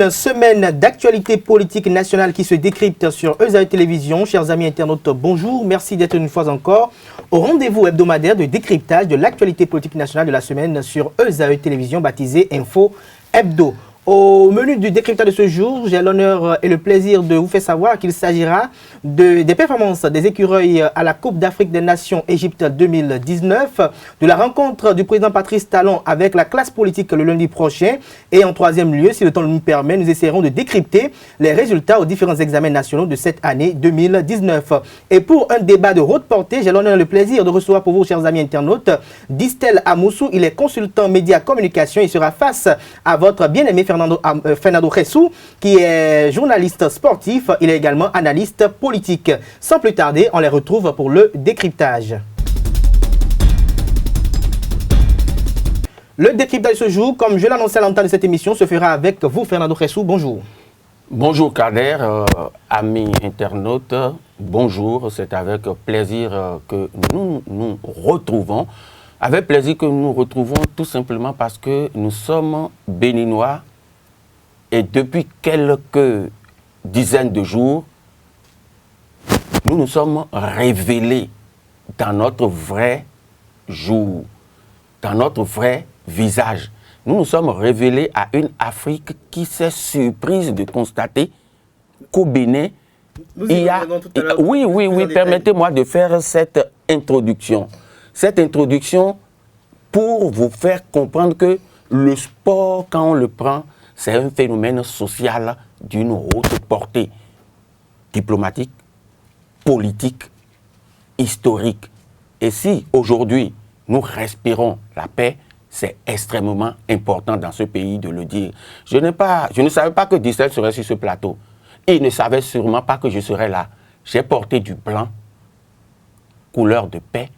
une semaine d'actualité politique nationale qui se décrypte sur ESAE Télévision. Chers amis internautes, bonjour. Merci d'être une fois encore au rendez-vous hebdomadaire de décryptage de l'actualité politique nationale de la semaine sur ESAE Télévision, baptisé Info Hebdo. Au menu du décryptage de ce jour, j'ai l'honneur et le plaisir de vous faire savoir qu'il s'agira des performances des écureuils à la Coupe d'Afrique des Nations Égypte 2019, de la rencontre du président Patrice Talon avec la classe politique le lundi prochain. Et en troisième lieu, si le temps nous permet, nous essaierons de décrypter les résultats aux différents examens nationaux de cette année 2019. Et pour un débat de haute portée, j'ai l'honneur et le plaisir de recevoir pour vous, chers amis internautes, Distel Amoussou. Il est consultant média communication. Il sera face à votre bien-aimé Fernando Ressou, qui est journaliste sportif. Il est également analyste politique. Sans plus tarder, on les retrouve pour le décryptage. Le décryptage de ce jour, comme je l'annonçais à l'entame de cette émission, se fera avec vous, Fernando Ressou. Bonjour. Bonjour Kader, amis internautes, bonjour. C'est avec plaisir que nous nous retrouvons. Avec plaisir que nous nous retrouvons tout simplement parce que nous sommes béninois et depuis quelques dizaines de jours, nous nous sommes révélés dans notre vrai jour, dans notre vrai visage. Nous nous sommes révélés à une Afrique qui s'est surprise de constater qu'au Bénin, il y a... Oui, permettez-moi de faire cette introduction. Cette introduction pour vous faire comprendre que le sport, quand on le prend, c'est un phénomène social d'une haute portée diplomatique, politique, historique. Et si aujourd'hui nous respirons la paix, c'est extrêmement important dans ce pays de le dire. Je ne savais pas que Distel serait sur ce plateau. Il ne savait sûrement pas que je serais là. J'ai porté du blanc, couleur de paix.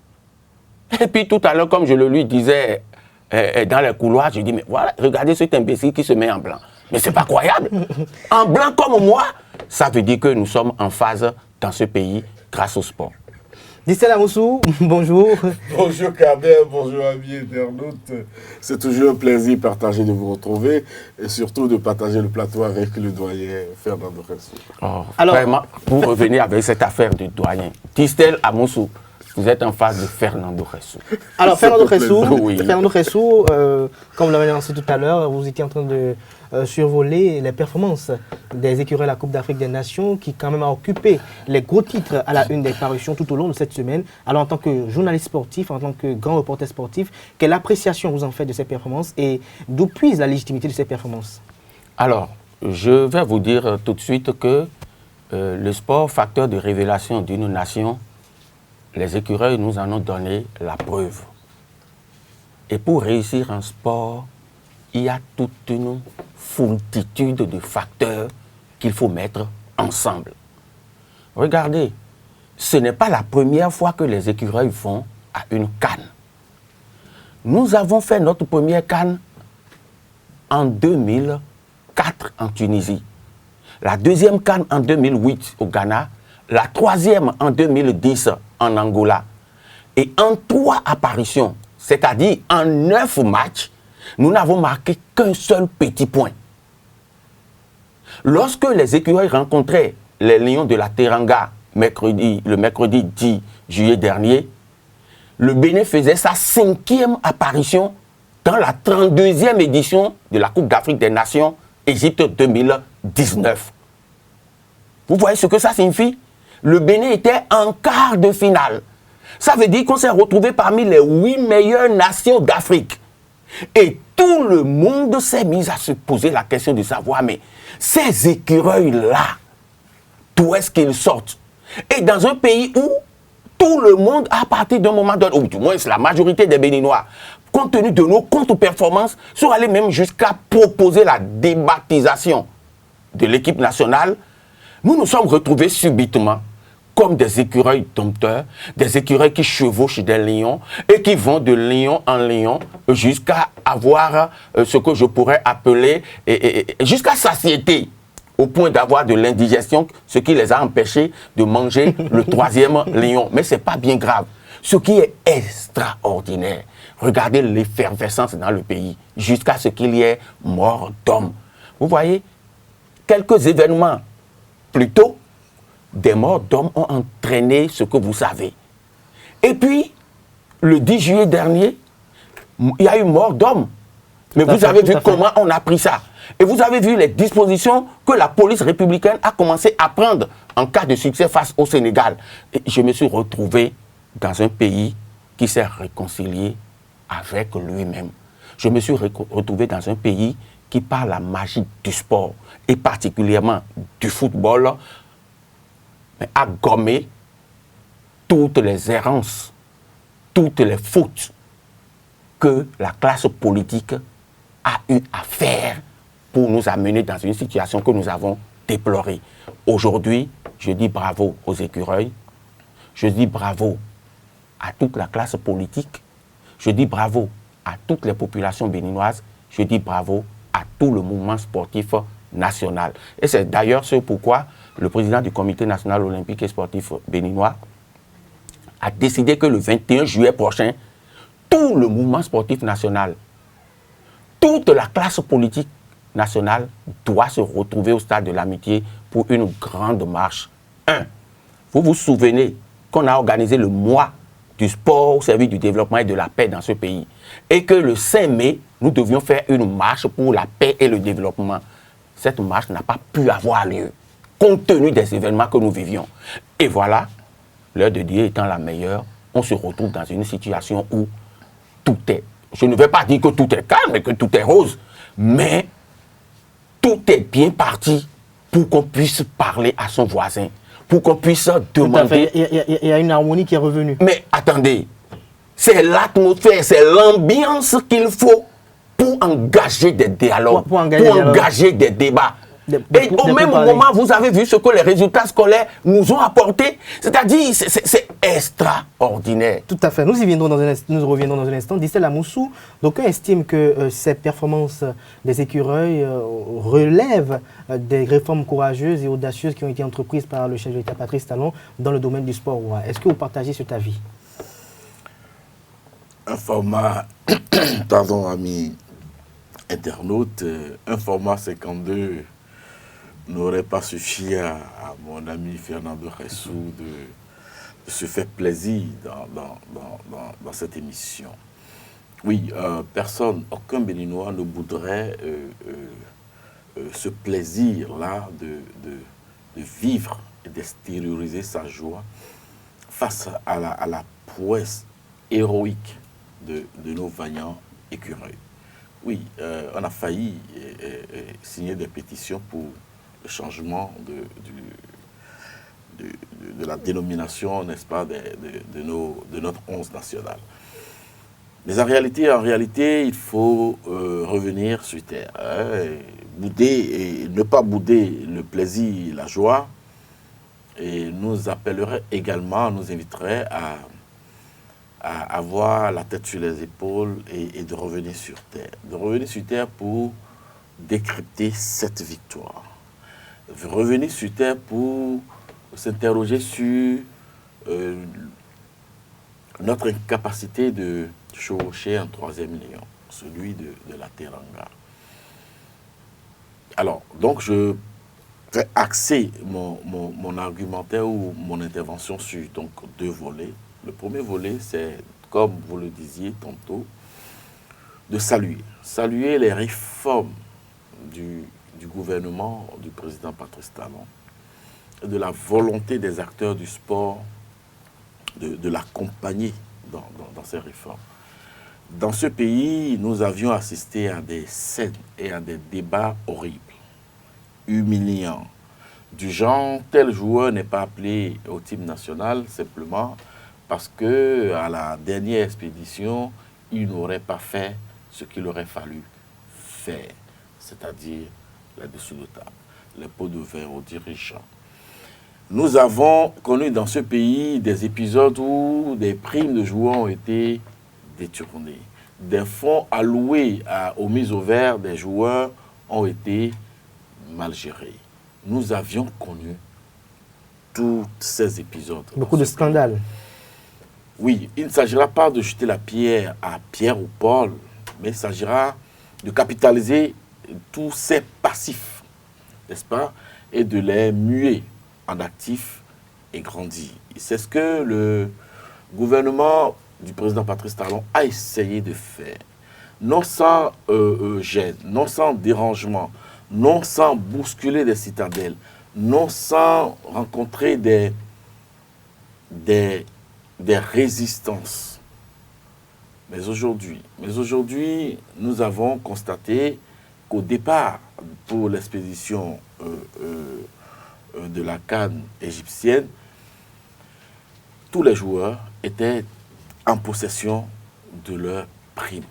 Et puis tout à l'heure, comme je le lui disais dans les couloirs, je dis, mais voilà, regardez cet imbécile qui se met en blanc. Mais c'est pas croyable. En blanc comme moi, ça veut dire que nous sommes en phase dans ce pays grâce au sport. Distel Amoussou, bonjour. Bonjour Kader, bonjour amis internautes. C'est toujours un plaisir partagé de vous retrouver et surtout de partager le plateau avec le doyen Fernando Ressou. Alors, vraiment, pour revenir avec cette affaire du doyen, Distel Amoussou, vous êtes en face de Fernando Ressou. Alors, Fernando Ressou, comme vous l'avez annoncé tout à l'heure, vous étiez en train de survoler les performances des écureuils de la Coupe d'Afrique des Nations qui quand même a occupé les gros titres à la une des parutions tout au long de cette semaine. Alors, en tant que journaliste sportif, en tant que grand reporter sportif, quelle appréciation vous en faites de ces performances et d'où puise la légitimité de ces performances? Alors, je vais vous dire tout de suite que le sport, facteur de révélation d'une nation, les écureuils nous en ont donné la preuve. Et pour réussir en sport, il y a toute une foultitude de facteurs qu'il faut mettre ensemble. Regardez, ce n'est pas la première fois que les écureuils vont à une CAN. Nous avons fait notre première CAN en 2004 en Tunisie, la deuxième CAN en 2008 au Ghana, la troisième en 2010 en Angola. Et en 3 apparitions, c'est-à-dire en 9 matchs, nous n'avons marqué qu'un seul petit point. Lorsque les écureuils rencontraient les Lions de la Teranga le mercredi 10 juillet dernier, le Bénin faisait sa 5e apparition dans la 32e édition de la Coupe d'Afrique des Nations Égypte 2019. Vous voyez ce que ça signifie? Le Bénin était en quart de finale. Ça veut dire qu'on s'est retrouvé parmi les 8 meilleures nations d'Afrique. Et tout le monde s'est mis à se poser la question de savoir, mais ces écureuils-là, d'où est-ce qu'ils sortent? Et dans un pays où tout le monde, à partir d'un moment donné, ou du moins la majorité des Béninois, compte tenu de nos contre-performances, sont allés même jusqu'à proposer la débaptisation de l'équipe nationale, nous nous sommes retrouvés subitement comme des écureuils dompteurs, des écureuils qui chevauchent des lions et qui vont de lion en lion jusqu'à avoir ce que je pourrais appeler, jusqu'à satiété, au point d'avoir de l'indigestion, ce qui les a empêchés de manger le 3e lion. Mais ce n'est pas bien grave. Ce qui est extraordinaire, regardez l'effervescence dans le pays, jusqu'à ce qu'il y ait mort d'homme. Vous voyez, quelques événements plus tôt, des morts d'hommes ont entraîné ce que vous savez. Et puis, le 10 juillet dernier, il y a eu mort d'hommes. Mais vous avez vu comment on a pris ça. Et vous avez vu les dispositions que la police républicaine a commencé à prendre en cas de succès face au Sénégal. Et je me suis retrouvé dans un pays qui s'est réconcilié avec lui-même. Je me suis retrouvé dans un pays qui, par la magie du sport, et particulièrement du football, a gommé toutes les errances, toutes les fautes que la classe politique a eu à faire pour nous amener dans une situation que nous avons déplorée. Aujourd'hui, je dis bravo aux écureuils, je dis bravo à toute la classe politique, je dis bravo à toutes les populations béninoises, je dis bravo à tout le mouvement sportif national. Et c'est d'ailleurs ce pourquoi le président du Comité national olympique et sportif béninois a décidé que le 21 juillet prochain, tout le mouvement sportif national, toute la classe politique nationale doit se retrouver au stade de l'Amitié pour une grande marche. Vous vous souvenez qu'on a organisé le mois du sport au service du développement et de la paix dans ce pays. Et que le 5 mai, nous devions faire une marche pour la paix et le développement. Cette marche n'a pas pu avoir lieu, compte tenu des événements que nous vivions. Et voilà, l'heure de Dieu étant la meilleure, on se retrouve dans une situation où tout est, je ne vais pas dire que tout est calme et que tout est rose, mais tout est bien parti pour qu'on puisse parler à son voisin, pour qu'on puisse demander... Il y a une harmonie qui est revenue. Mais attendez, c'est l'atmosphère, c'est l'ambiance qu'il faut pour engager des dialogues, pour engager des débats. Et au même moment, vous avez vu ce que les résultats scolaires nous ont apporté. C'est-à-dire, c'est extraordinaire. Tout à fait. Nous reviendrons dans un instant. Dissel Amoussou, d'aucuns estiment que ces performances des écureuils relèvent des réformes courageuses et audacieuses qui ont été entreprises par le chef de l'État Patrice Talon dans le domaine du sport. Est-ce que vous partagez cet avis? Un format, pardon, amis internautes, un format 52 n'aurait pas suffi à mon ami Fernando Ressou de se faire plaisir dans cette émission. Oui, personne, aucun Béninois ne voudrait ce plaisir-là de vivre et d'extérioriser sa joie face à la prouesse héroïque de nos vaillants écureuils. Oui, on a failli signer des pétitions pour le changement de la dénomination, n'est-ce pas, de notre 11 national. Mais en réalité, il faut revenir sur terre. Bouder et ne pas bouder le plaisir, la joie. Et nous appellerait également, nous inviterait à avoir la tête sur les épaules et de revenir sur terre. De revenir sur terre pour décrypter cette victoire. De revenir sur terre pour s'interroger sur notre incapacité de chevaucher un troisième lion, celui de la Teranga. Alors, donc je vais axer mon argumentaire ou mon intervention sur donc, deux volets. Le premier volet, c'est, comme vous le disiez tantôt, de saluer les réformes du gouvernement du président Patrice Talon, et de la volonté des acteurs du sport de l'accompagner dans ces réformes. Dans ce pays, nous avions assisté à des scènes et à des débats horribles, humiliants, du genre tel joueur n'est pas appelé au team national simplement parce qu'à la dernière expédition, il n'aurait pas fait ce qu'il aurait fallu faire, c'est-à-dire la dessous de table, les pots de vin aux dirigeants. Nous avons connu dans ce pays des épisodes où des primes de joueurs ont été détournées. Des fonds alloués aux mises au vert des joueurs ont été mal gérés. Nous avions connu tous ces épisodes. Beaucoup de scandales. Oui, il ne s'agira pas de jeter la pierre à Pierre ou Paul, mais il s'agira de capitaliser tous ces passifs n'est-ce pas, et de les muer en actifs et grandir. C'est ce que le gouvernement du président Patrice Talon a essayé de faire. Non sans gêne, non sans dérangement, non sans bousculer des citadelles, non sans rencontrer des résistances. Mais aujourd'hui, nous avons constaté qu'au départ, pour l'expédition de la CAN égyptienne, tous les joueurs étaient en possession de leur prime.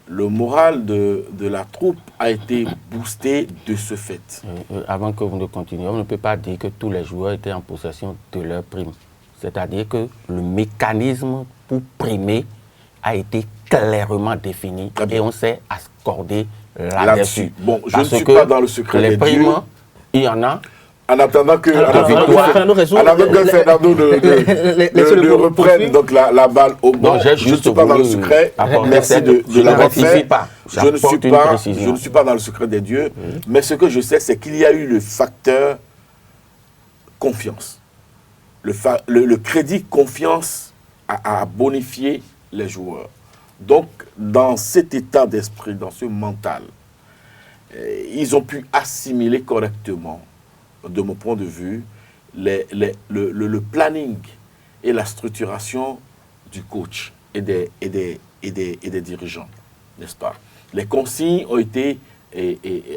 Le moral de la troupe a été boosté de ce fait. Avant que vous ne continuiez, on ne peut pas dire que tous les joueurs étaient en possession de leur prime. C'est-à-dire que le mécanisme pour primer a été clairement défini et on s'est accordé là-dessus. Bon, je ne suis pas dans le secret des dieux. Il y en a. En attendant que Fernando reprenne donc la balle au bon, je ne suis pas dans le secret. Merci de l'avoir fait. Je ne suis pas dans le secret des dieux, mais ce que je sais, c'est qu'il y a eu le facteur confiance. Le crédit confiance a bonifié les joueurs. Donc, dans cet état d'esprit, dans ce mental, ils ont pu assimiler correctement, de mon point de vue, le planning et la structuration du coach et des dirigeants, n'est-ce pas? Les consignes ont été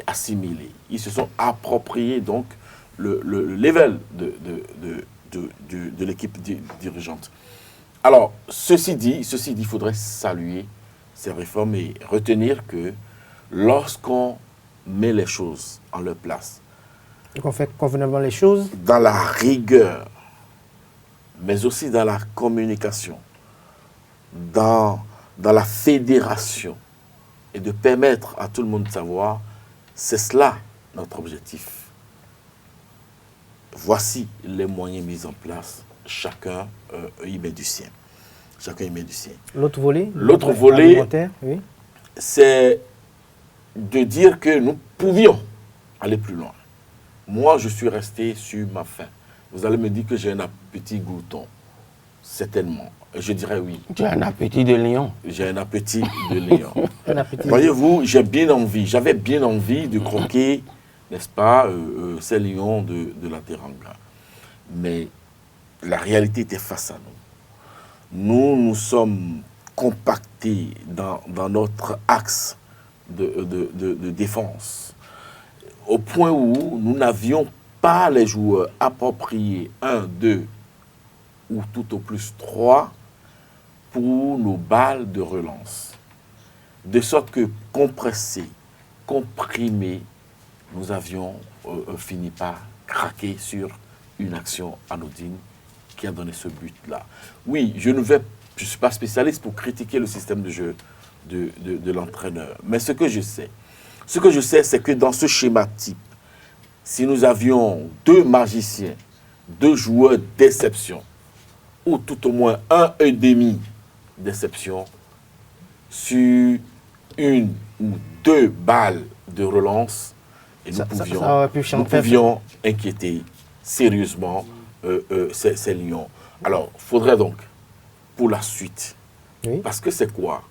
assimilées. Ils se sont appropriés donc le level de l'équipe dirigeante. Alors, ceci dit, il faudrait saluer ces réformes et retenir que lorsqu'on met les choses en leur place, qu'on fait convenablement les choses, dans la rigueur, mais aussi dans la communication, dans la fédération, et de permettre à tout le monde de savoir, c'est cela notre objectif. Voici les moyens mis en place, chacun y met du sien. Chacun y met du sien. L'autre volet, oui, c'est de dire que nous pouvions aller plus loin. Moi, je suis resté sur ma faim. Vous allez me dire que j'ai un appétit glouton. Certainement. Je dirais oui. Tu as un appétit de lion. J'ai un appétit de lion. Voyez-vous, j'avais bien envie de croquer, n'est-ce pas, ces lions de la Teranga. Mais la réalité était face à nous. Nous sommes compactés dans notre axe de défense, au point où nous n'avions pas les joueurs appropriés, 1, 2 ou tout au plus 3, pour nos balles de relance. De sorte que compressés, comprimés, nous avions fini par craquer sur une action anodine qui a donné ce but-là. Oui, je ne suis pas spécialiste pour critiquer le système de jeu de l'entraîneur. Mais ce que je sais, c'est que dans ce schéma type, si nous avions 2 magiciens, 2 joueurs d'exception, ou tout au moins 1,5 d'exception, sur 1 ou 2 balles de relance, et nous pouvions inquiéter sérieusement ces lions. Alors, il faudrait donc, pour la suite, parce que c'est quoi?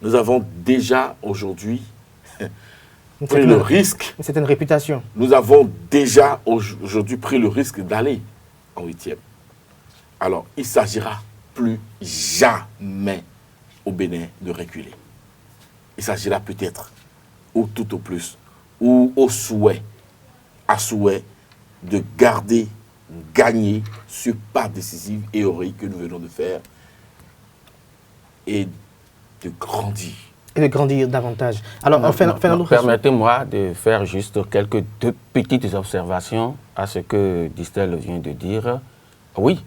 Nous avons déjà aujourd'hui pris le risque. C'est une réputation. Nous avons déjà aujourd'hui pris le risque d'aller en 8e. Alors, il ne s'agira plus jamais au Bénin de reculer. Il s'agira peut-être, ou tout au plus, ou à souhait, de gagner ce pas décisif et héroïque que nous venons de faire et de grandir. Et de grandir davantage. Alors, permettez-moi de faire juste quelques 2 petites observations à ce que Distel vient de dire. Oui,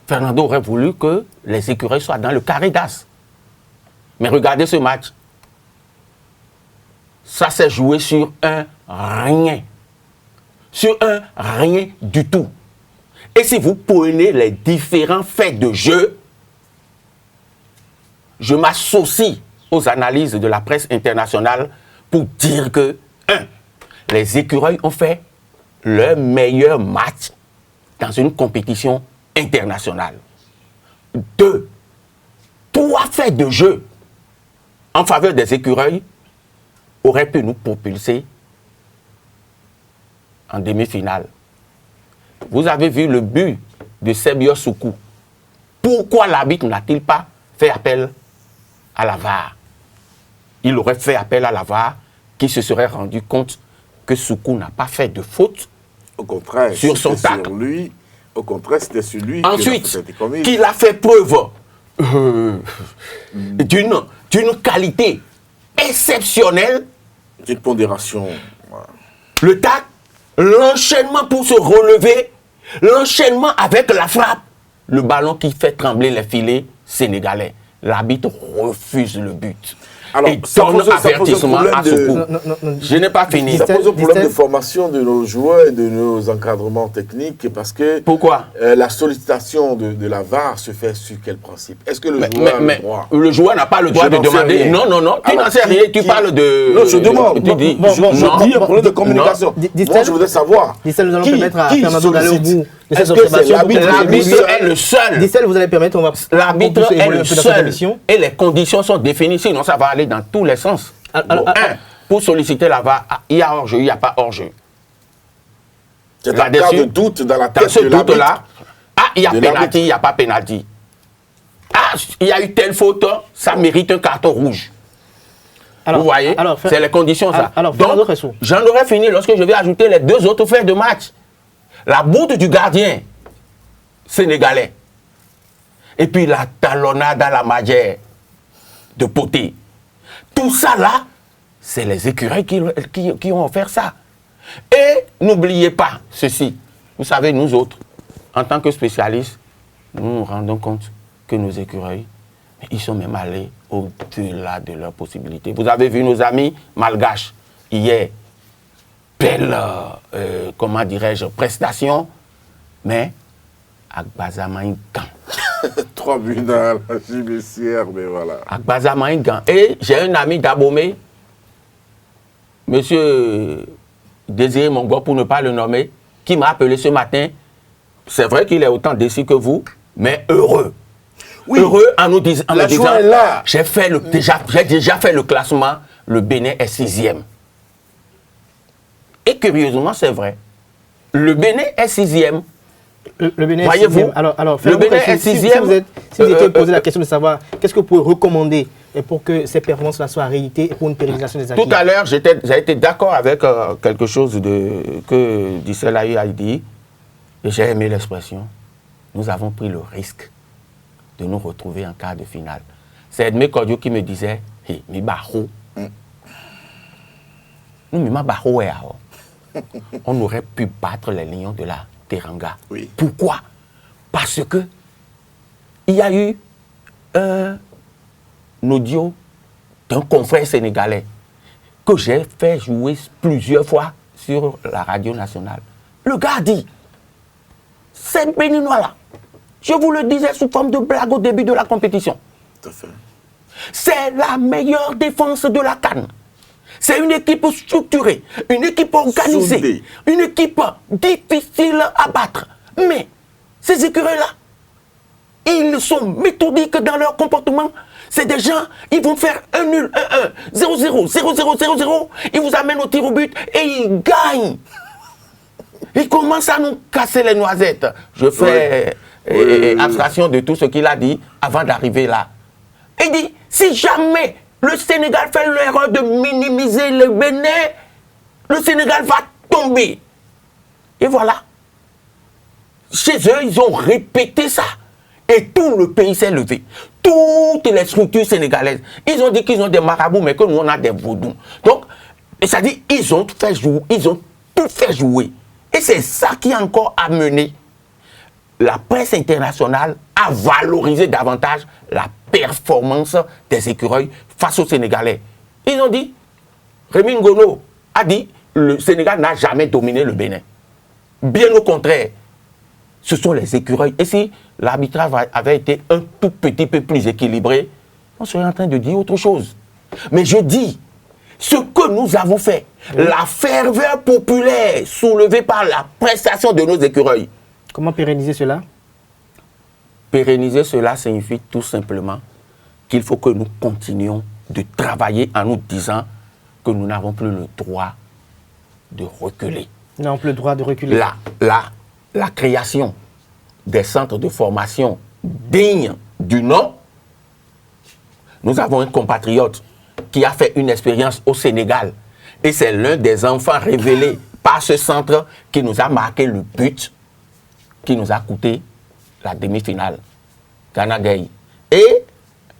Fernando aurait voulu que les écureuils soient dans le carré d'as. Mais regardez ce match. Ça s'est joué sur un rien. Sur un rien du tout. Et si vous prenez les différents faits de jeu, je m'associe aux analyses de la presse internationale pour dire que, les écureuils ont fait leur meilleur match dans une compétition internationale. 2, 3 faits de jeu en faveur des écureuils auraient pu nous propulser en demi-finale. Vous avez vu le but de Sebio Soukou. Pourquoi l'arbitre n'a-t-il pas fait appel à la VAR? Il aurait fait appel à la VAR qui se serait rendu compte que Soukou n'a pas fait de faute. Au contraire, sur son tacle. Au contraire, c'était sur lui. Ensuite, qu'il a fait preuve d'une qualité exceptionnelle. D'une pondération. Voilà. Le tacle, l'enchaînement pour se relever, l'enchaînement avec la frappe, le ballon qui fait trembler les filets sénégalais. L'arbitre refuse le but. Alors, et donne avertissement à Soukou. Je n'ai pas fini. Ça pose un problème de formation de nos joueurs et de nos encadrements techniques parce que... Pourquoi la sollicitation de la VAR se fait sur quel principe? Est-ce que le joueur a le droit? Le joueur n'a pas le droit de demander. Rien. Non, tu n'en sais rien. Tu parles de... Non, je demande. Tu dis, je dis un problème de communication. Moi, je voudrais savoir. Dissel, nous allons permettre à Fernando d'aller au bout de cette Est-ce que c'est observation. l'arbitre est le seul? Dissel, vous allez permettre, on va... L'arbitre est le seul. Et les conditions sont définies, sinon ça va aller dans tous les sens. Pour solliciter la VAR, il y a hors-jeu, il n'y a pas hors-jeu. C'est un cas de doute dans la tête de l'arbitre. Il y a pénalty, il n'y a pas pénalty. Il y a eu telle faute, ça mérite un carton rouge. Vous voyez, c'est les conditions ça. Donc, j'en aurais fini lorsque je vais ajouter les 2 autres faits de match. La bourde du gardien sénégalais. Et puis la talonnade à la magère de Poté. Tout ça là, c'est les écureuils qui ont offert ça. Et n'oubliez pas ceci. Vous savez, nous autres, en tant que spécialistes, nous nous rendons compte que nos écureuils, ils sont même allés au-delà de leurs possibilités. Vous avez vu nos amis malgaches hier. Belle, comment dirais-je, prestation, mais Agbazamaïgan. 3 buts dans la judiciaire, mais voilà. Agbazamaïgan. Et j'ai un ami d'Abomey, monsieur Désiré Mongo, pour ne pas le nommer, qui m'a appelé ce matin. C'est vrai qu'il est autant déçu que vous, mais heureux. Oui. Heureux en nous disant, j'ai déjà fait le classement, le Bénin est 6e. Et curieusement, c'est vrai. Le Bénin est 6e. Le Bénin est 6e. Alors, le Bénin est 6e. Si vous étiez posé la question de savoir qu'est-ce que vous pouvez recommander pour que ces performances-là soient réalité et pour une pérennisation des acquis. Tout à l'heure, j'ai été d'accord avec quelque chose que Dissel a dit. Et j'ai aimé l'expression. Nous avons pris le risque de nous retrouver en quart de finale. C'est Edmé Cordio qui me disait, hey, mi baho. Nous, mi baho est on aurait pu battre les Lions de la Teranga. Oui. Pourquoi? Parce que il y a eu un audio d'un confrère sénégalais que j'ai fait jouer plusieurs fois sur la radio nationale. Le gars dit, ces Béninois-là, je vous le disais sous forme de blague au début de la compétition, c'est la meilleure défense de la CAN. C'est une équipe structurée, une équipe organisée, soudée. Une équipe difficile à battre. Mais ces écureuils-là, ils sont méthodiques dans leur comportement. C'est des gens, ils vont faire 1-0, 0-0, 0-0, 0-0. Ils vous amènent au tir au but et ils gagnent. Ils commencent à nous casser les noisettes. Je fais abstraction de tout ce qu'il a dit avant d'arriver là. Il dit, si jamais le Sénégal fait l'erreur de minimiser le Bénin, le Sénégal va tomber. Et voilà. Chez eux, ils ont répété ça. Et tout le pays s'est levé. Toutes les structures sénégalaises. Ils ont dit qu'ils ont des marabouts, mais que nous, on a des vaudous. Donc, c'est-à-dire, ils ont tout fait jouer. Et c'est ça qui a encore amené la presse internationale à valoriser davantage la performance des écureuils face aux Sénégalais. Ils ont dit, Rémi Ngono a dit, le Sénégal n'a jamais dominé le Bénin. Bien au contraire, ce sont les écureuils. Et si l'arbitrage avait été un tout petit peu plus équilibré, on serait en train de dire autre chose. Mais je dis, ce que nous avons fait, la ferveur populaire soulevée par la prestation de nos écureuils. Comment pérenniser cela? Pérenniser cela signifie tout simplement qu'il faut que nous continuions de travailler en nous disant que nous n'avons plus le droit de reculer. Nous n'avons plus le droit de reculer. La création des centres de formation dignes du nom. Nous avons un compatriote qui a fait une expérience au Sénégal et c'est l'un des enfants révélés par ce centre qui nous a marqué le but qui nous a coûté la demi-finale. Ghana Gueye. Et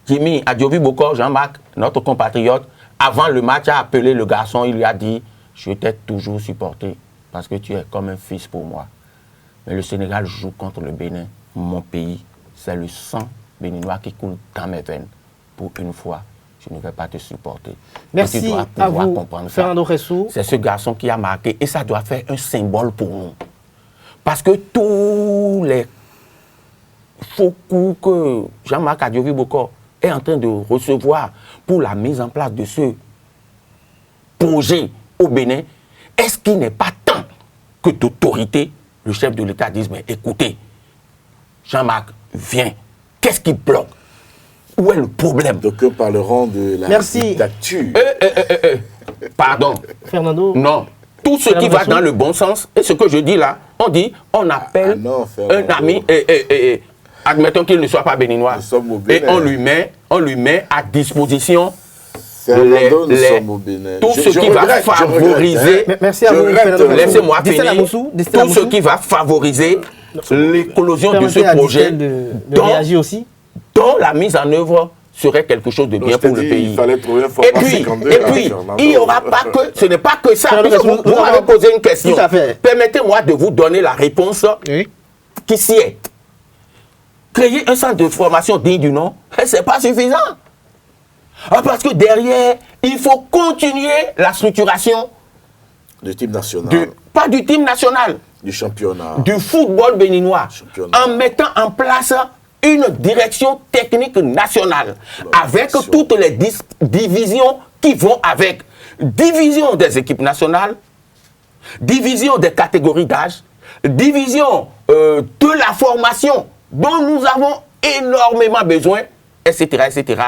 Jimmy Adjovi Bokor, Jean-Marc, notre compatriote, avant le match a appelé le garçon, il lui a dit « Je t'ai toujours supporté parce que tu es comme un fils pour moi. » Mais le Sénégal joue contre le Bénin, mon pays. C'est le sang béninois qui coule dans mes veines. Pour une fois, je ne vais pas te supporter. Merci tu dois à vous, comprendre Fernando Ressou. C'est ce garçon qui a marqué et ça doit faire un symbole pour nous. Parce que tous les faux coups que Jean-Marc Adjovi Bokor est en train de recevoir pour la mise en place de ce projet au Bénin, est-ce qu'il n'est pas temps que d'autorité, le chef de l'État dise, mais écoutez, Jean-Marc, viens, qu'est-ce qui bloque? Où est le problème? Donc, parleront de la dictature. Pardon. Fernando. Non. Tout ce qui va dans le bon sens, et ce que je dis là, on appelle un ami, admettons qu'il ne soit pas béninois, et on lui met à disposition tout ce qui va favoriser, merci à vous, laissez-moi finir, tout ce qui va favoriser l'éclosion de ce projet, dont la mise en œuvre serait quelque chose de bien pour le pays. Il fallait trouver un et puis, il n'y aura pas que, ce n'est pas que ça. Vous m'avez posé une question. Permettez-moi de vous donner la réponse qui s'y est. Créer un centre de formation digne du nom, ce n'est pas suffisant. Parce que derrière, il faut continuer la structuration du team national. Pas du team national. Du championnat. Du football béninois. En mettant en place une direction technique nationale avec toutes les divisions qui vont avec. Division des équipes nationales, division des catégories d'âge, division de la formation dont nous avons énormément besoin, etc., etc.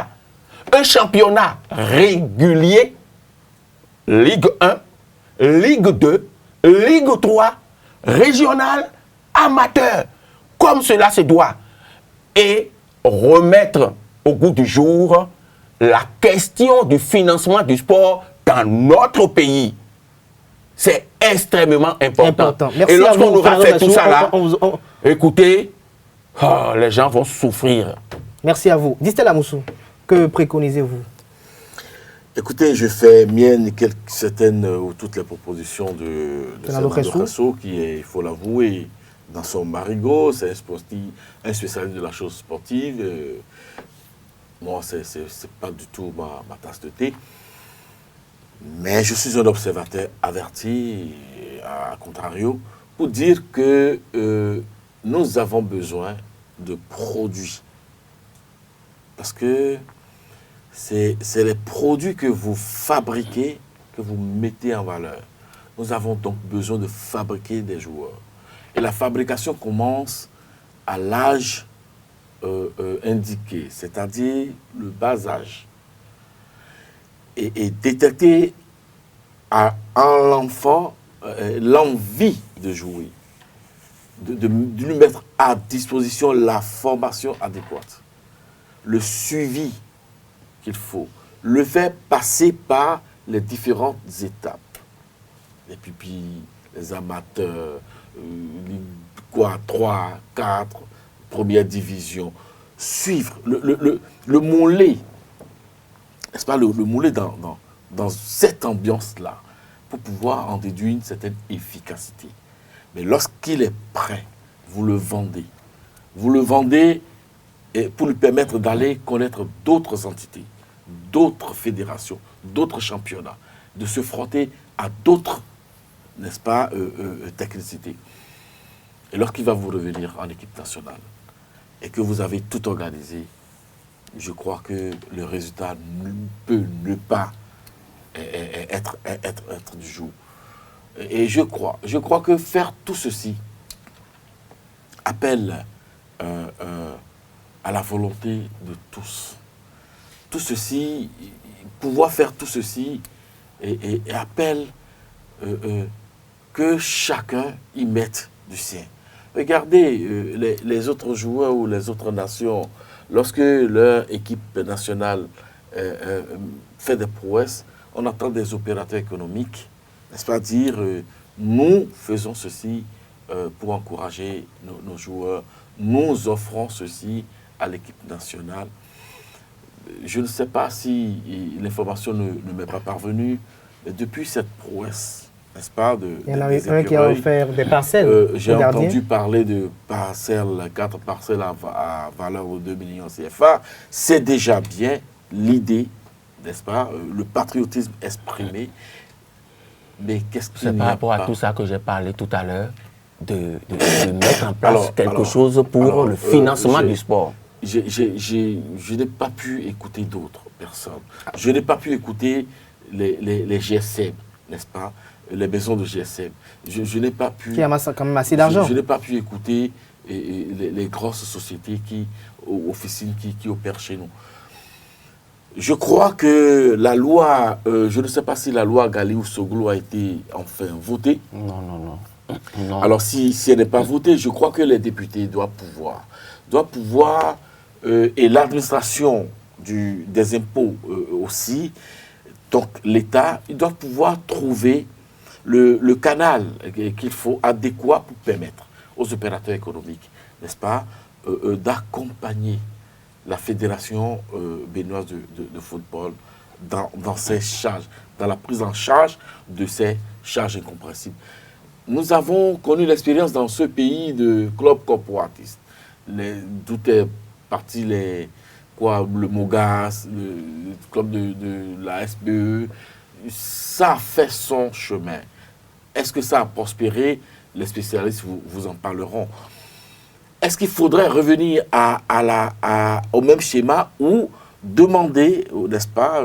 Un championnat régulier, Ligue 1, Ligue 2, Ligue 3, régional, amateur, comme cela se doit. Et remettre au goût du jour la question du financement du sport dans notre pays. C'est extrêmement important. Merci. Et lorsqu'on aura fait tout ça là, écoutez, les gens vont souffrir. Merci à vous. Distel Amoussou, que préconisez-vous? Écoutez, je fais mienne certaines ou toutes les propositions de Fernando Ressou, qui est, il faut l'avouer, dans son marigot, c'est un spécialiste de la chose sportive. Moi, ce n'est pas du tout ma tasse de thé. Mais je suis un observateur averti, à contrario, pour dire que nous avons besoin de produits. Parce que c'est les produits que vous fabriquez, que vous mettez en valeur. Nous avons donc besoin de fabriquer des joueurs. Et la fabrication commence à l'âge indiqué, c'est-à-dire le bas âge. Et détecter en l'enfant l'envie de jouer, de lui mettre à disposition la formation adéquate, le suivi qu'il faut, le faire passer par les différentes étapes, les pupilles, les amateurs, Ligue 3, 4, première division, suivre le mouler, n'est-ce pas, le mouler dans cette ambiance-là, pour pouvoir en déduire une certaine efficacité. Mais lorsqu'il est prêt, vous le vendez. Vous le vendez pour lui permettre d'aller connaître d'autres entités, d'autres fédérations, d'autres championnats, de se frotter à d'autres, n'est-ce pas, technicités. Et lorsqu'il va vous revenir en équipe nationale et que vous avez tout organisé, je crois que le résultat ne peut ne pas être du jour. Et je crois que faire tout ceci appelle à la volonté de tous. Tout ceci, pouvoir faire tout ceci et appelle que chacun y mette du sien. Regardez les autres joueurs ou les autres nations, lorsque leur équipe nationale fait des prouesses, on attend des opérateurs économiques, n'est-ce pas, dire nous faisons ceci pour encourager nos joueurs, nous offrons ceci à l'équipe nationale. Je ne sais pas si l'information ne m'est pas parvenue, mais depuis cette prouesse, n'est-ce pas, il y en a eu un qui a offert des parcelles. J'ai entendu parler de parcelles, 4 parcelles à valeur de 2 millions CFA. C'est déjà bien l'idée, n'est-ce pas, le patriotisme exprimé. Mais qu'est-ce qu'il y a par rapport à tout ça que j'ai parlé tout à l'heure, de mettre en place quelque chose pour le financement du sport. Je n'ai pas pu écouter d'autres personnes. Je n'ai pas pu écouter les GSM, n'est-ce pas, les maisons de GSM. Je n'ai pas pu... Qui amassent quand même assez d'argent. Je n'ai pas pu écouter les grosses sociétés officines qui opèrent chez nous. Je crois que la loi, je ne sais pas si la loi Galiou-Soglo a été enfin votée. Non. Alors si elle n'est pas votée, je crois que les députés doivent pouvoir, et l'administration des impôts aussi, donc l'État, ils doivent pouvoir trouver le canal qu'il faut adéquat pour permettre aux opérateurs économiques, n'est-ce pas, d'accompagner la fédération béninoise de football dans ses charges, dans la prise en charge de ces charges incompressibles. Nous avons connu l'expérience dans ce pays de clubs corporatistes. Tout est parti, le Mogas, le club de la SBE. Ça a fait son chemin. Est-ce que ça a prospéré? Les spécialistes vous en parleront. Est-ce qu'il faudrait revenir au même schéma ou demander, n'est-ce pas,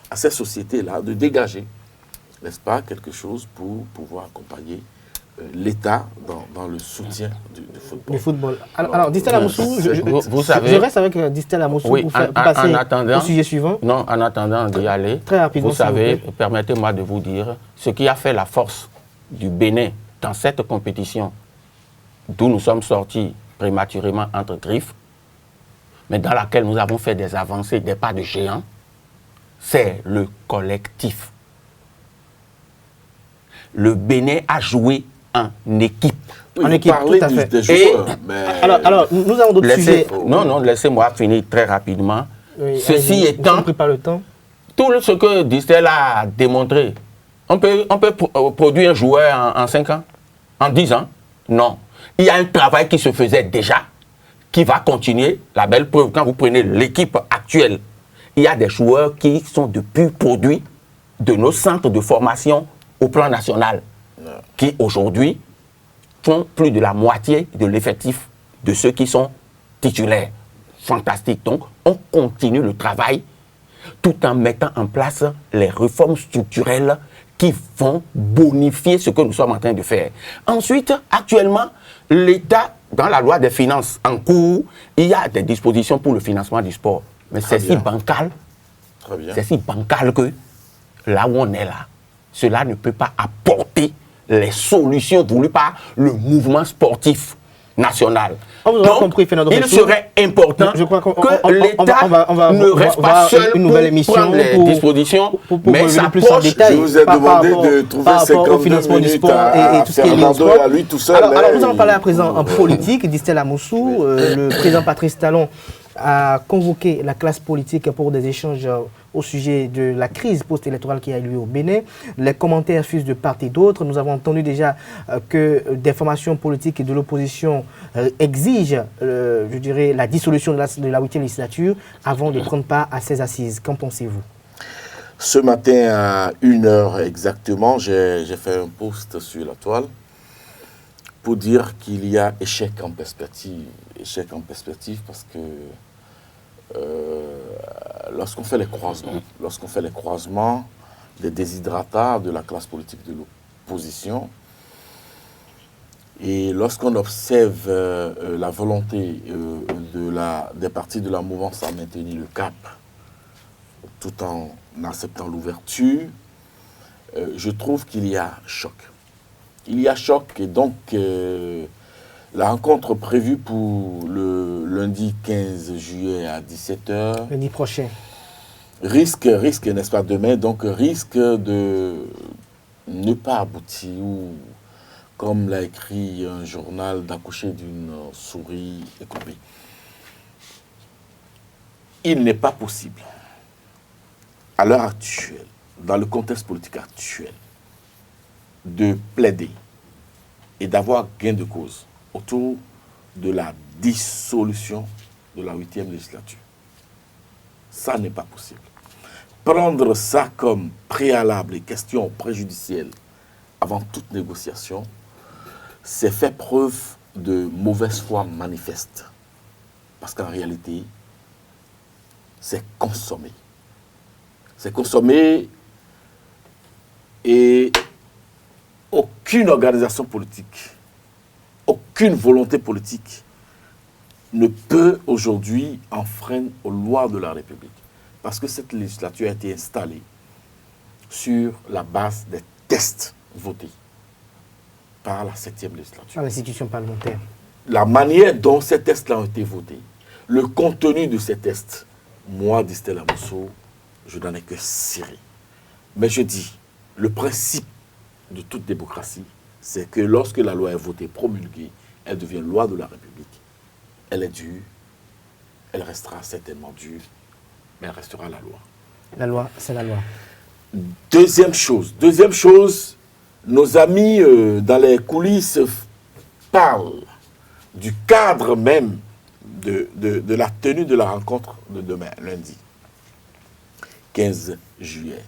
à ces sociétés-là de dégager, n'est-ce pas, quelque chose pour pouvoir accompagner l'État dans le soutien du football. Du football. Alors Distel Amoussou, vous savez, je reste avec Distel Amoussou pour passer au sujet suivant. Non, en attendant d'y aller, très rapidement, vous savez, permettez-moi de vous dire, ce qui a fait la force du Bénin dans cette compétition, d'où nous sommes sortis prématurément entre griffes, mais dans laquelle nous avons fait des avancées, des pas de géant, c'est le collectif. Le Bénin a joué en équipe. Oui, en équipe, tout à fait. Des joueurs, mais... alors, nous avons d'autres sujets. Non, laissez-moi finir très rapidement. Oui, ceci étant, pris par le temps. Tout ce que Distel a démontré, on peut produire un joueur en 5 ans, en 10 ans. Non. Il y a un travail qui se faisait déjà, qui va continuer. La belle preuve, quand vous prenez l'équipe actuelle, il y a des joueurs qui sont depuis produits de nos centres de formation au plan national, qui aujourd'hui font plus de la moitié de l'effectif de ceux qui sont titulaires. Fantastique. Donc, on continue le travail tout en mettant en place les réformes structurelles qui vont bonifier ce que nous sommes en train de faire. Ensuite, actuellement, l'État, dans la loi des finances en cours, il y a des dispositions pour le financement du sport. Mais c'est si bancal, c'est si bancal que là où on est là, cela ne peut pas apporter les solutions voulues par le mouvement sportif national. Donc, il serait important que l'État ne reste pas seul pour prendre les dispositions, mais ça plus en détail. Je vous ai demandé de trouver 52 minutes à Fernando et à lui tout seul. Alors, nous allons parler à présent en politique. Distel Amoussou, le président Patrice Talon a convoqué la classe politique pour des échanges au sujet de la crise post-électorale qui a eu lieu au Bénin. Les commentaires fusent de part et d'autre. Nous avons entendu déjà que des formations politiques et de l'opposition exigent, je dirais, la dissolution de la 8e législature avant de prendre part à ces assises. Qu'en pensez-vous? Ce matin, à 1h exactement, j'ai fait un post sur la toile pour dire qu'il y a échec en perspective. Échec en perspective parce que lorsqu'on fait les croisements, des déshydratats de la classe politique de l'opposition. Et lorsqu'on observe la volonté des partis de la mouvance à maintenir le cap, tout en acceptant l'ouverture, je trouve qu'il y a choc. Il y a choc et donc la rencontre prévue pour le lundi 15 juillet à 17h. Lundi prochain. Risque, n'est-ce pas, demain, donc risque de ne pas aboutir ou, comme l'a écrit un journal, d'accoucher d'une souris écourbée. Il n'est pas possible, à l'heure actuelle, dans le contexte politique actuel, de plaider et d'avoir gain de cause autour de la dissolution de la 8e législature. Ça n'est pas possible. Prendre ça comme préalable et question préjudicielle avant toute négociation, c'est faire preuve de mauvaise foi manifeste. Parce qu'en réalité, c'est consommé. C'est consommé et aucune organisation politique, aucune volonté politique ne peut aujourd'hui enfreindre aux lois de la République. Parce que cette législature a été installée sur la base des tests votés par la 7e législature. Par l'institution parlementaire. La manière dont ces tests-là ont été votés, le contenu de ces tests, moi, dit Stella Mosso, je n'en ai que ciré. Mais je dis, le principe de toute démocratie, c'est que lorsque la loi est votée, promulguée, elle devient loi de la République. Elle est dure, elle restera certainement dure, mais elle restera la loi. La loi, c'est la loi. Deuxième chose, nos amis dans les coulisses parlent du cadre même de la tenue de la rencontre de demain, lundi, 15 juillet.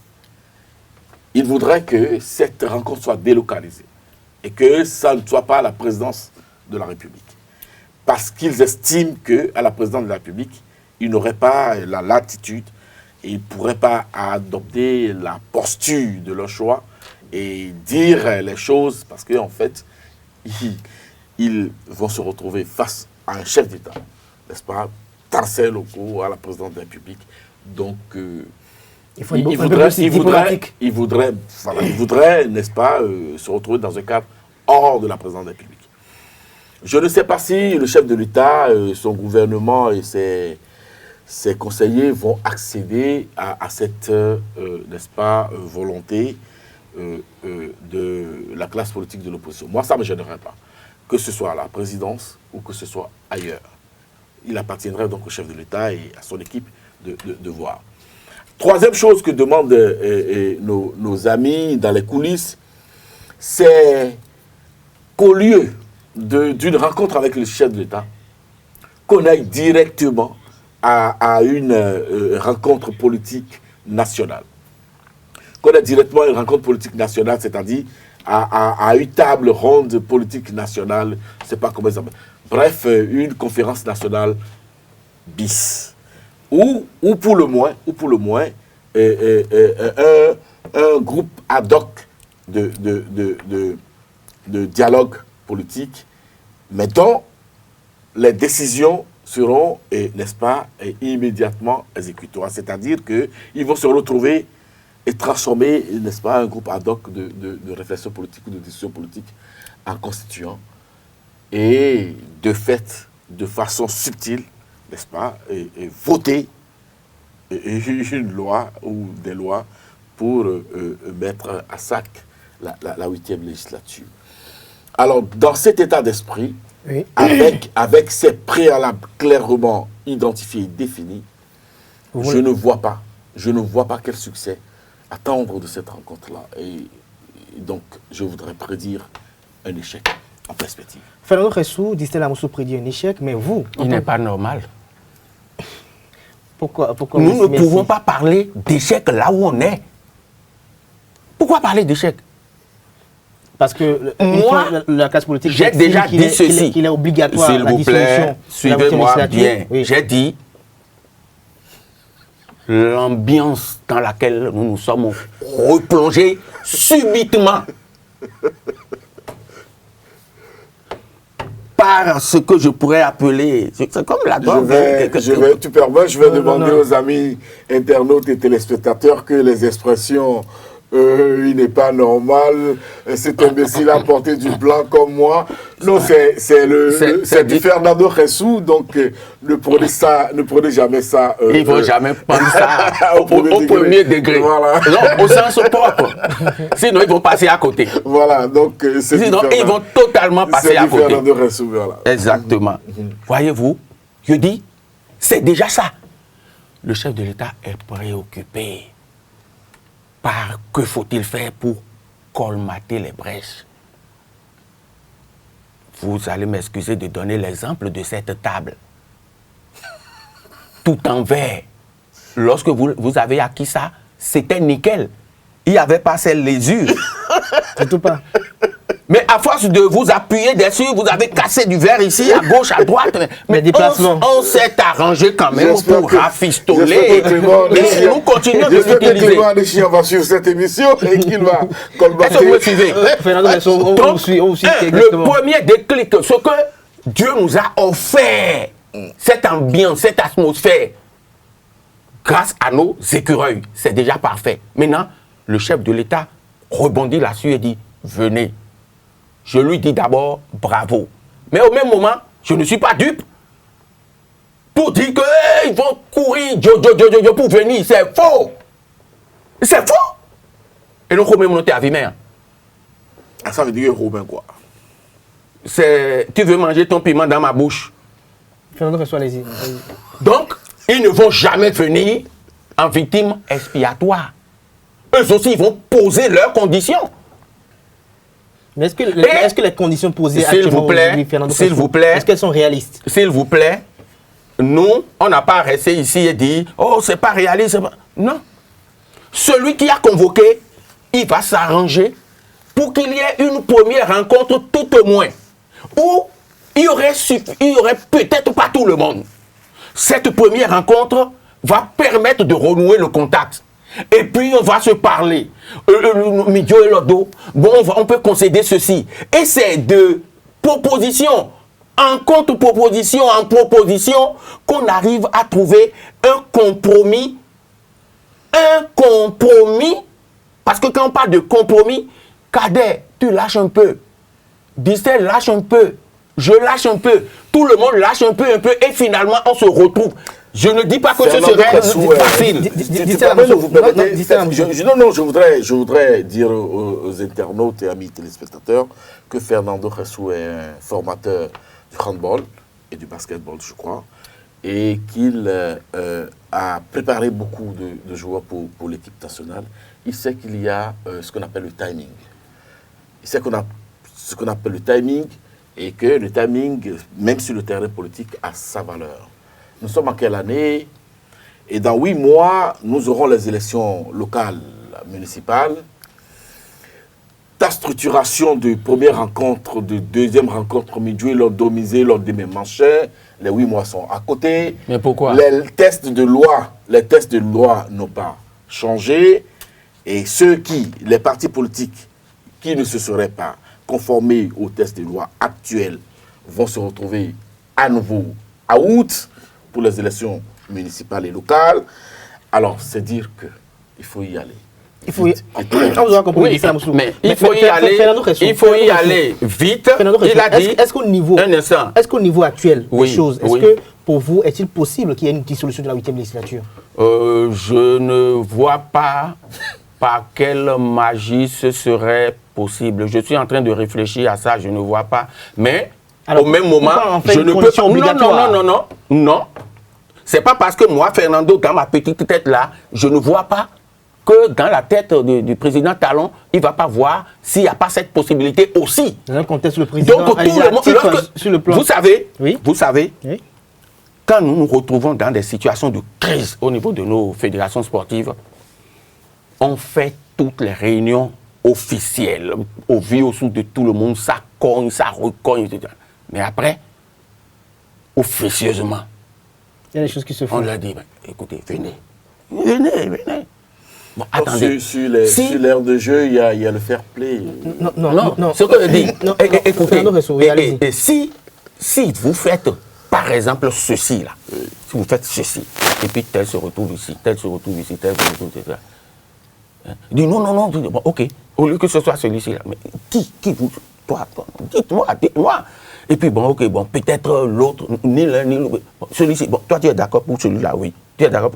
Ils voudraient que cette rencontre soit délocalisée et que ça ne soit pas à la présidence de la République. Parce qu'ils estiment qu'à la présidence de la République, ils n'auraient pas la latitude et ils ne pourraient pas adopter la posture de leur choix et dire les choses parce qu'en fait, ils vont se retrouver face à un chef d'État, n'est-ce pas, très locaux à la présidence de la République. Donc, il voudrait, n'est-ce pas, se retrouver dans un cadre hors de la présidence de la République. Je ne sais pas si le chef de l'État, son gouvernement et ses conseillers vont accéder à cette, n'est-ce pas, volonté de la classe politique de l'opposition. Moi, ça ne me gênerait pas, que ce soit à la présidence ou que ce soit ailleurs. Il appartiendrait donc au chef de l'État et à son équipe de voir. Troisième chose que demandent nos amis dans les coulisses, c'est qu'au lieu d'une rencontre avec le chef de l'État, qu'on aille directement à une rencontre politique nationale. Qu'on ait directement une rencontre politique nationale, c'est-à-dire à une table ronde politique nationale, je ne sais pas comment ça s'appelle. Bref, une conférence nationale bis. Ou pour le moins, un groupe ad hoc de dialogue politique, mais dont les décisions seront, n'est-ce pas, immédiatement exécutoires. C'est-à-dire qu'ils vont se retrouver et transformer, n'est-ce pas, un groupe ad hoc de réflexion politique ou de décision politique en constituant. Et de fait, de façon subtile, n'est-ce pas, et voter une loi ou des lois pour mettre à sac la 8e législature. Alors, dans cet état d'esprit, oui, avec ces préalables clairement identifiés et définis, oui, je ne vois pas quel succès attendre de cette rencontre-là. Et donc, je voudrais prédire un échec en perspective. Fernando Ressou, dit Stella Mosso prédit un échec, mais vous... Il n'est pas normal. Pourquoi nous ne pouvons pas parler d'échec là où on est. Pourquoi parler d'échec? Parce que moi, la classe politique, j'ai déjà dit ceci. Qu'il est obligatoire. S'il vous plaît, suivez-moi bien. Oui. J'ai dit, l'ambiance dans laquelle nous nous sommes replongés subitement par ce que je pourrais appeler, c'est comme la drogue. Tu permets, je vais demander aux amis internautes et téléspectateurs que les expressions il n'est pas normal, cet imbécile a porté du blanc comme moi. Non, c'est du Fernando Ressou, donc ne prenez jamais ça. Ils ne vont jamais prendre ça au premier degré. Voilà. Non, au sens propre. Sinon, ils vont passer à côté. Voilà, donc sinon, ils vont totalement passer à côté. Fernando Ressou, voilà. Exactement. Voyez-vous, je dis, c'est déjà ça. Le chef de l'État est préoccupé par que faut-il faire pour colmater les brèches. Vous allez m'excuser de donner l'exemple de cette table. Tout en verre. Lorsque vous avez acquis ça, c'était nickel. Il n'y avait pas cette lésure. Surtout pas. Mais à force de vous appuyer dessus, vous avez cassé du verre ici, à gauche, à droite. Mais on s'est arrangé quand même pour rafistoler. Et nous continuons de l'utiliser. J'espère que Clément Adéchian va suivre cette émission et qu'il va colmater. Est-ce que vous me suivez? Le premier déclic, ce que Dieu nous a offert, cette ambiance, cette atmosphère, grâce à nos écureuils, c'est déjà parfait. Maintenant, le chef de l'État rebondit là-dessus et dit, venez. Je lui dis d'abord bravo. Mais au même moment, je ne suis pas dupe pour dire qu'ils vont courir pour venir. C'est faux. C'est faux. Et donc, Romain monté à Vimer. Ça veut dire Romain quoi? Tu veux manger ton piment dans ma bouche. Fernando Ressou, allez-y. Donc, ils ne vont jamais venir en victime expiatoire. Eux aussi, ils vont poser leurs conditions. Mais est-ce que les conditions posées actuellement s'il vous plaît, est-ce qu'elles sont réalistes? S'il vous plaît, nous, on n'a pas resté ici et dit « Oh, c'est pas réaliste. » Non. Celui qui a convoqué, il va s'arranger pour qu'il y ait une première rencontre tout au moins, où il y aurait peut-être pas tout le monde. Cette première rencontre va permettre de renouer le contact. Et puis on va se parler. Midio et Lodo, bon, on peut concéder ceci. Et c'est de proposition en contre-proposition en proposition qu'on arrive à trouver un compromis. Un compromis. Parce que quand on parle de compromis, Kader, tu lâches un peu. Distel lâche un peu. Je lâche un peu. Tout le monde lâche un peu, et finalement on se retrouve. Je ne dis pas que ce serait facile. Je voudrais dire aux internautes et amis téléspectateurs que Fernando Ressou est un formateur du handball et du basketball, je crois, et qu'il a préparé beaucoup de joueurs pour l'équipe nationale. Il sait qu'il y a ce qu'on appelle le timing. Il sait ce qu'on appelle le timing et que le timing, même sur le terrain politique, a sa valeur. Nous sommes en quelle année? Et dans 8 mois, nous aurons les élections locales, municipales. Ta structuration de première rencontre, de deuxième rencontre, Midjoué, leur domisé, leur démémanché, les 8 mois sont à côté. Mais pourquoi? Les tests de loi n'ont pas changé. Et les partis politiques qui ne se seraient pas conformés aux tests de loi actuels vont se retrouver à nouveau à août pour les élections municipales et locales. Alors, c'est dire qu'il faut y aller. Il faut y aller vite. Il a dit, est-ce qu'au niveau actuel des choses, est-ce que pour vous, est-il possible qu'il y ait une dissolution de la 8e législature? Je ne vois pas par quelle magie ce serait possible. Je suis en train de réfléchir à ça, je ne vois pas. Mais alors, au même moment, je ne peux pas. Non. C'est pas parce que moi, Fernando, dans ma petite tête là, je ne vois pas que dans la tête du président Talon, il ne va pas voir s'il n'y a pas cette possibilité aussi. Dans un contexte, le président donc, tout le monde, sur le plan. Vous savez, quand nous nous retrouvons dans des situations de crise au niveau de nos fédérations sportives, on fait toutes les réunions officielles, au vu au sous de tout le monde, ça cogne, ça recogne, etc. Mais après, officieusement, il y a des choses qui se font. On leur dit, écoutez, venez. Venez. Bon, attendez. Sur l'aire de jeu, il y a le fair play. Non, ce que je dis. Écoutez, et si vous faites, par exemple, ceci, là, si vous faites ceci, et puis tel se retrouve ici, tel se retrouve ici, tel se retrouve ici, il dit non, bon, ok, au lieu que ce soit celui-ci, là, mais qui vous, toi, dites-moi. Et puis, bon, ok, bon, peut-être l'autre, ni l'un, ni l'autre. Bon, celui-ci, bon, toi, tu es d'accord pour celui-là, oui. Tu es d'accord,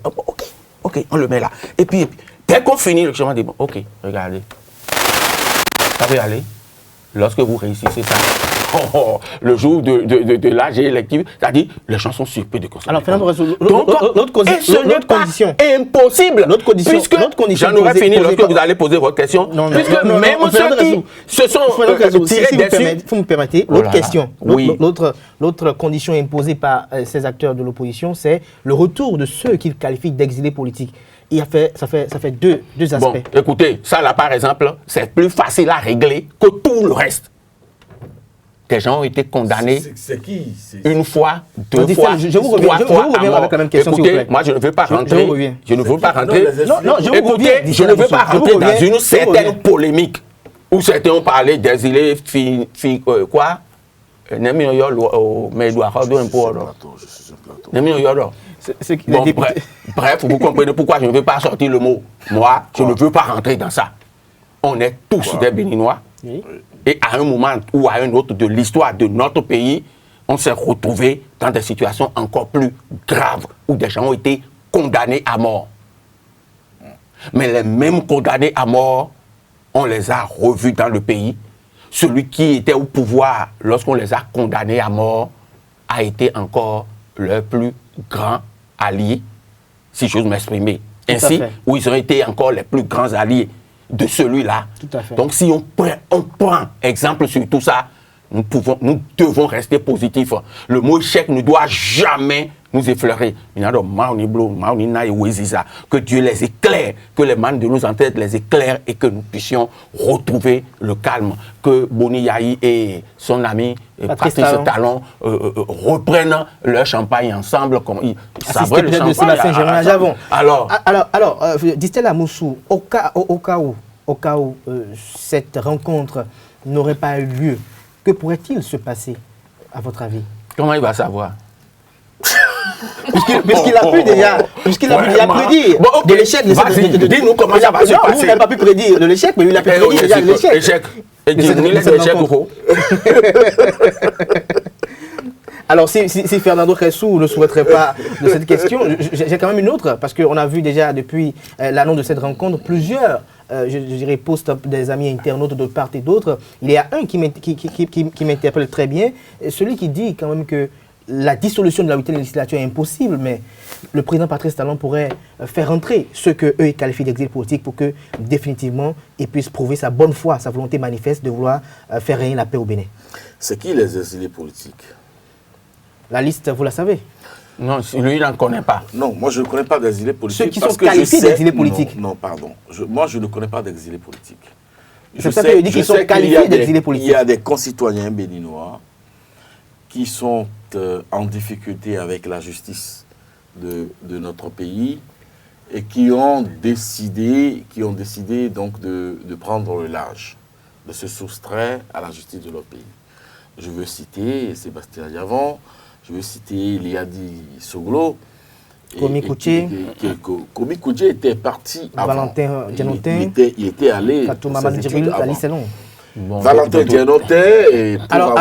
ok, on le met là. Et puis dès qu'on finit le chemin, on dit, bon, ok, regardez. Ça peut aller. Lorsque vous réussissez ça, le jour de l'âge électif, c'est-à-dire, les gens sont surpris de consommer. Alors, finalement, l'autre condition. Impossible. L'autre condition. J'en aurais fini lorsque vous allez poser votre question. Puisque même ceux qui se sont tirés dessus. Vous me permettez, l'autre question. L'autre condition imposée par ces acteurs de l'opposition, c'est le retour de ceux qu'ils qualifient d'exilés politiques. Ça fait deux aspects. Bon, écoutez, ça là par exemple, c'est plus facile à régler que tout le reste. Des gens ont été condamnés une fois, deux fois, trois fois à mort. Avec la même question, écoutez, moi je ne veux pas rentrer. Je ne veux pas rentrer. Écoutez, je ne veux pas rentrer dans une certaine polémique où certains ont parlé d'exilés, quoi? Bon, bref, vous comprenez pourquoi je ne veux pas sortir le mot. Moi, je ne veux pas rentrer dans ça. On est tous des Béninois. Oui. Et à un moment ou à un autre de l'histoire de notre pays, on s'est retrouvés dans des situations encore plus graves où des gens ont été condamnés à mort. Mais les mêmes condamnés à mort, on les a revus dans le pays. Celui qui était au pouvoir lorsqu'on les a condamnés à mort a été encore leur plus grand allié, si j'ose m'exprimer ainsi, où ils ont été encore les plus grands alliés de celui-là. Donc si on prend exemple sur tout ça, nous devons rester positifs. Le mot échec ne doit jamais nous effleurer. Que Dieu les éclaire, que les mains de nos ancêtres les éclairent et que nous puissions retrouver le calme. Que Boni Yahi et son ami Patrice Talon reprennent leur champagne ensemble. Comme ils savent le champagne. Alors, Distel Amoussou, au cas où cette rencontre n'aurait pas eu lieu, que pourrait-il se passer, à votre avis? Comment il va savoir? Puisqu'il a pu déjà prédire de l'échec. Dis-nous comment ça va se passer. Vous n'avez pas pu prédire de l'échec, mais il a pu prédire déjà de l'échec. Alors, si Fernando Cressou ne souhaiterait pas de cette question, j'ai quand même une autre, parce qu'on a vu déjà depuis l'annonce de cette rencontre plusieurs, je dirais, posts des amis internautes de part et d'autre. Il y a un qui m'interpelle très bien, celui qui dit quand même que la dissolution de la 8e législature est impossible, mais le président Patrice Talon pourrait faire entrer ceux qu'eux qualifient d'exil politique pour que définitivement il puisse prouver sa bonne foi, sa volonté manifeste de vouloir faire régner la paix au Bénin. C'est qui les exilés politiques? La liste, vous la savez? Non, lui, il n'en connaît pas. Non, moi je ne connais pas d'exilés politiques. Ceux qui sont qualifiés d'exilés politiques. Non, pardon. Moi je ne connais pas d'exilés politiques. C'est ça que je dis qu'ils sont qualifiés d'exilés politiques. Il y a des concitoyens béninois qui sont en difficulté avec la justice de notre pays et qui ont décidé donc de prendre le large, de se soustraire à la justice de leur pays. Je veux citer Sébastien Diavon, je veux citer Liadi Soglo. Komi Kouché. Komi Kouché était parti avant. Valentin Dianotin. Il était allé. Katou Mamadou Djibril, Ali Selon. Bon, Valentin Dianotin. Alors,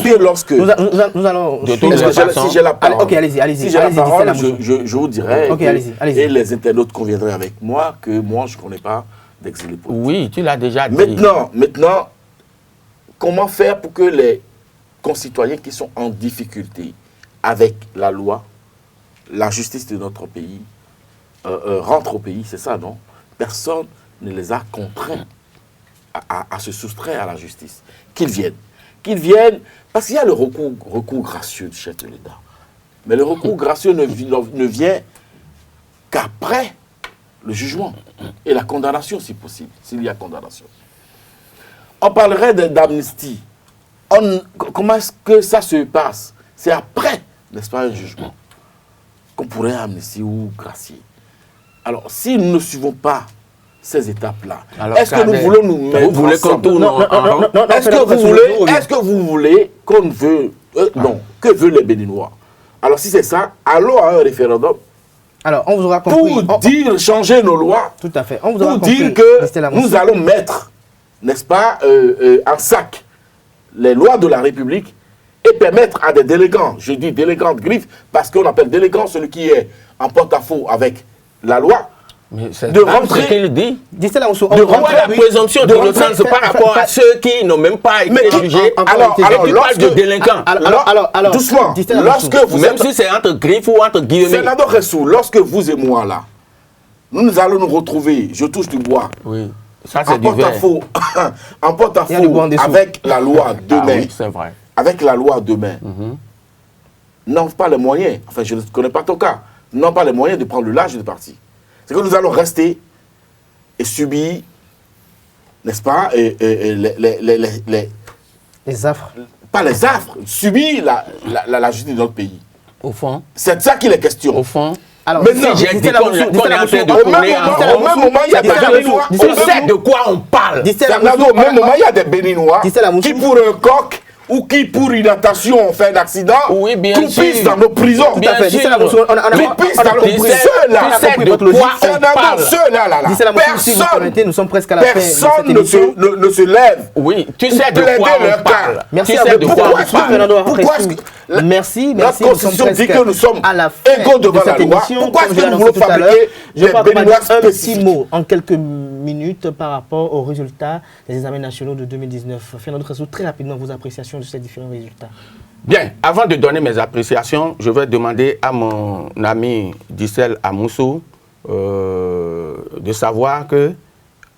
lorsque nous allons. Si j'ai la parole. Ok, allez-y. Si j'ai la parole, je vous dirais. Ok, allez-y. Et les internautes conviendraient avec moi que moi, je ne connais pas d'exilés politiques. Oui, tu l'as déjà dit. Maintenant, comment faire pour que les concitoyens qui sont en difficulté avec la loi, la justice de notre pays, rentrent au pays, c'est ça, non? Personne ne les a contraints à se soustraire à la justice. Qu'ils viennent, parce qu'il y a le recours gracieux du chef de l'État. Mais le recours gracieux ne vient qu'après le jugement et la condamnation, si possible, s'il y a condamnation. On parlerait d'amnistie. Comment est-ce que ça se passe? C'est après, n'est-ce pas, un jugement. qu'on pourrait amnistier ou gracier. Alors, si nous ne suivons pas ces étapes-là, est-ce que nous voulons nous mettre vous voulez qu'on tourne Est-ce que vous voulez qu'on veut... non, que veulent les Béninois? Alors, si c'est ça, allons à un référendum. Alors, on vous aura compris. Pour dire, changer nos lois. Tout à fait. On vous aura pour compris, dire que nous allons mettre, n'est-ce pas, en sac les lois de la République et permettre à des délégants, je dis délégants de griffe, parce qu'on appelle délégant celui qui est en porte-à-faux avec la loi, de rentrer ce qu'il dit. De rentrer la présomption d'innocence par rapport à ceux qui n'ont même pas été jugés. Alors, lorsque de délinquants. Alors, doucement, lorsque vous même si c'est entre griffes ou entre guillemets. Sénateur Ressou, lorsque vous et moi là, nous allons nous retrouver, je touche du bois. Oui. Ça, c'est en porte-à-faux avec la loi demain. Oui, c'est vrai. Avec la loi demain. N'ont pas les moyens, enfin je ne connais pas ton cas, n'ont pas les moyens de prendre le large de parti. C'est que nous allons rester et subir, n'est-ce pas, les affres. Pas les affres, subir la justice de notre pays. Au fond. C'est de ça qu'il est question. Au fond. Alors, maintenant, j'ai dit qu'on est en train de tourner au même moment, il y a des Béninois. Tu sais de quoi on parle. Au même moment, il y a des Béninois qui, pour un coq, ou qui, pour une natation, fait un accident, croupissent dans nos prisons. Bien sûr. Croupissent dans nos prisons. Ceux-là, nous sommes presque à la fin de cette personne ne se lève. Oui, tu sais de quoi on parle. Merci à vous. Pourquoi merci. Notre constitution dit que nous sommes à la fin égaux devant la loi. Pourquoi est-ce que nous voulons fabriquer des Béninois un petit spécifiques? mot en quelques minutes par rapport aux résultats des examens nationaux de 2019. Fernando Ressou, très rapidement vos appréciations de ces différents résultats. Bien, avant de donner mes appréciations, je vais demander à mon ami Dissel Amoussou de savoir que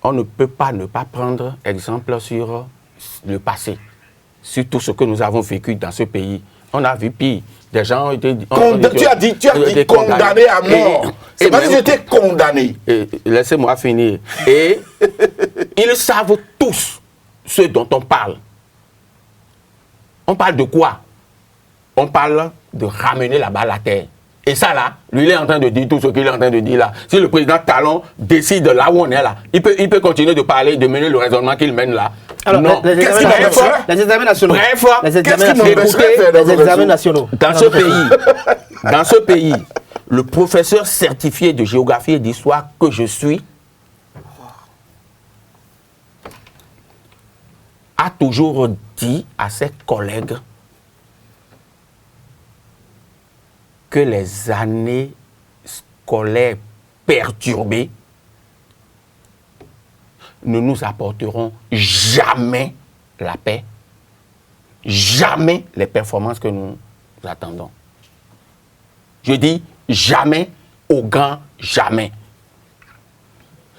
on ne peut pas ne pas prendre exemple sur le passé, sur tout ce que nous avons vécu dans ce pays. On a vu pire. Des gens ont été... Tu as dit condamné à mort. C'est pas que j'étais condamné. Laissez-moi finir. Et ils savent tous ce dont on parle. On parle de quoi? On parle de ramener la balle à terre. Et ça là, lui il est en train de dire tout ce qu'il est en train de dire là. Si le président Talon décide de là où on est là, il peut continuer de parler, de mener le raisonnement qu'il mène là. Alors, non. Les examens nationaux. Bref, les examens nationaux. Dans ce pays, le professeur certifié de géographie et d'histoire que je suis a toujours dit à ses collègues que les années scolaires perturbées ne nous apporteront jamais la paix, jamais les performances que nous attendons. Je dis jamais, au grand jamais.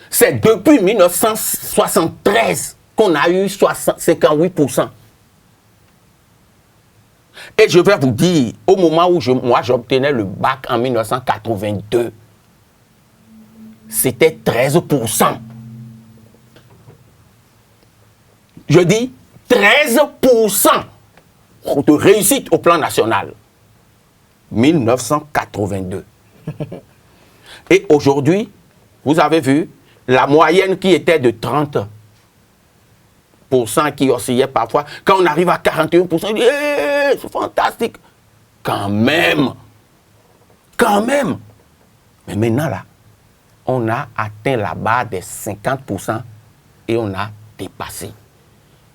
C'est depuis 1973 qu'on a eu 58%. Et je vais vous dire, au moment où moi j'obtenais le bac en 1982, c'était 13%. Je dis 13% de réussite au plan national. 1982. Et aujourd'hui, vous avez vu, la moyenne qui était de 30%, qui oscillait parfois, quand on arrive à 41%, on dit hey, c'est fantastique. Quand même. Mais maintenant, là, on a atteint la barre des 50% et on a dépassé.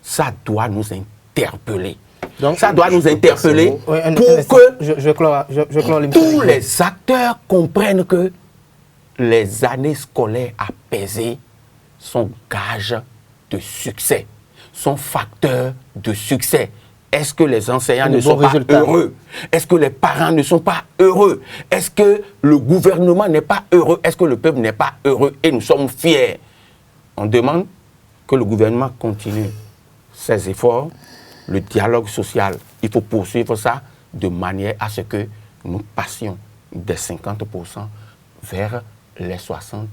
Ça doit nous interpeller. Donc, ça doit nous interpeller pour que tous les acteurs comprennent que les années scolaires apaisées sont gages de succès, sont facteurs de succès. Est-ce que les enseignants ne sont pas heureux? Est-ce que les parents ne sont pas heureux? Est-ce que le gouvernement n'est pas heureux? Est-ce que le peuple n'est pas heureux? Et nous sommes fiers. On demande que le gouvernement continue ses efforts, le dialogue social. Il faut poursuivre ça de manière à ce que nous passions des 50% vers les 60-70%.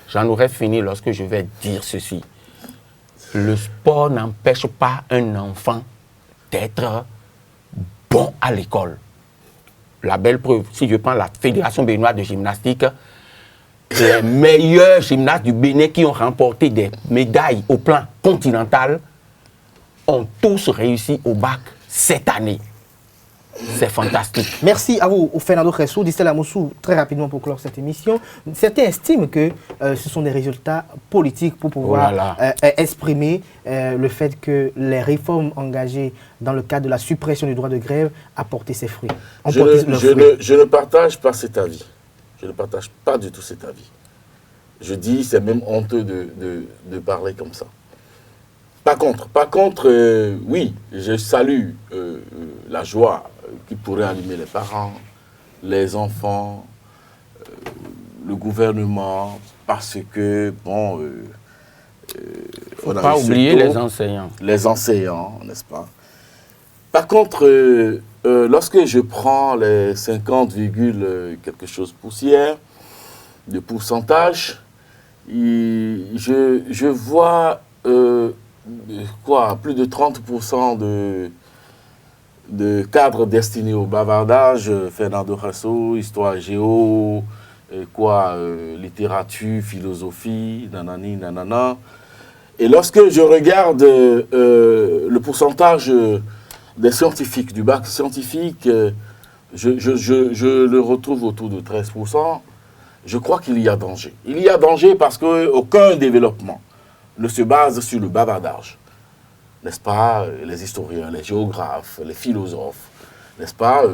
J'en aurais fini lorsque je vais dire ceci. Le sport n'empêche pas un enfant d'être bon à l'école. la belle preuve, si je prends la Fédération béninoise de gymnastique, les meilleurs gymnastes du Bénin qui ont remporté des médailles au plan continental ont tous réussi au bac cette année. C'est fantastique. Merci à vous, Fernando Cressou, Distella Moussou, très rapidement pour clore cette émission. Certains estiment que ce sont des résultats politiques pour pouvoir exprimer le fait que les réformes engagées dans le cadre de la suppression du droit de grève a porté ses fruits. Je ne partage pas cet avis. Je ne partage pas du tout cet avis. Je dis, c'est même honteux de parler comme ça. Par contre, oui, je salue la joie qui pourrait animer les parents, les enfants, le gouvernement, parce que, bon... faut pas oublier les enseignants. Les enseignants, n'est-ce pas? Par contre, lorsque je prends les 50, quelque chose poussière de pourcentage, je vois plus de 30% de cadres destinés au bavardage, Fernando Cressou, histoire géo, littérature, philosophie, nanani, nanana. Et lorsque je regarde le pourcentage des scientifiques, du bac scientifique, je le retrouve autour de 13%. Je crois qu'il y a danger. Il y a danger parce qu'aucun développement ne se base sur le bavardage. N'est-ce pas? Les historiens, les géographes, les philosophes, n'est-ce pas?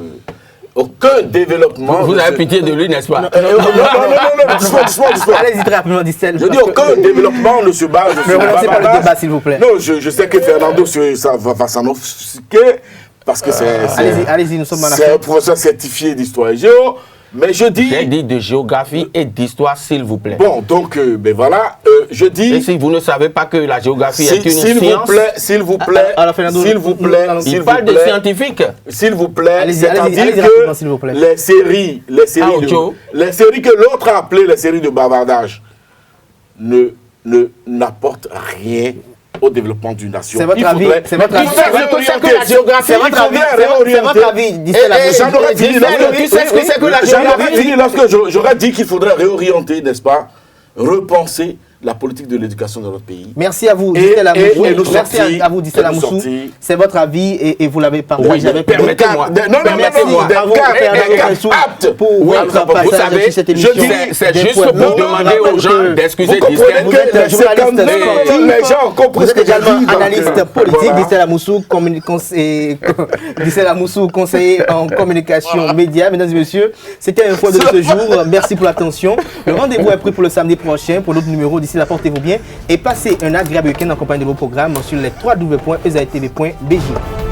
Aucun développement... Vous avez pitié de lui, n'est-ce pas? Non, doucement. Allez-y très rapidement, Distel. Je dis aucun développement ne se base sur le bavardage. Ne relancez pas le débat, s'il vous plaît. Non, je sais que Fernando ça va s'en offusquer parce que allez-y, nous sommes en c'est un professeur certifié d'histoire et géo. Mais je dis... J'ai dit de géographie et d'histoire, s'il vous plaît. Bon, donc, ben voilà, je dis... Et si vous ne savez pas que la géographie est une science... S'il vous plaît, il parle de scientifiques. S'il vous plaît, c'est-à-dire que les séries que l'autre a appelées les séries de bavardage n'apportent rien au développement d'une nation. C'est votre avis. C'est votre avis. Lorsque j'aurais dit qu'il faudrait réorienter, n'est-ce pas, repenser la politique de l'éducation de notre pays. Merci à vous, Distella Moussou. Merci à vous, Distella Moussou. C'est votre avis et vous l'avez partagé avec nous. Permettez-moi. Pour votre passage sur cette émission. C'est juste pour demander aux gens d'excuser Distella. Vous êtes journaliste sportif. Vous êtes également analyste politique. Distella Moussou, conseiller en communication média. Mesdames et messieurs, c'était un fois de ce jour. Merci pour l'attention. Le rendez-vous est pris pour le samedi prochain pour d'autres numéros. D'ici là, portez-vous bien et passez un agréable week-end en compagnie de vos programmes sur les www.ezaetv.bj.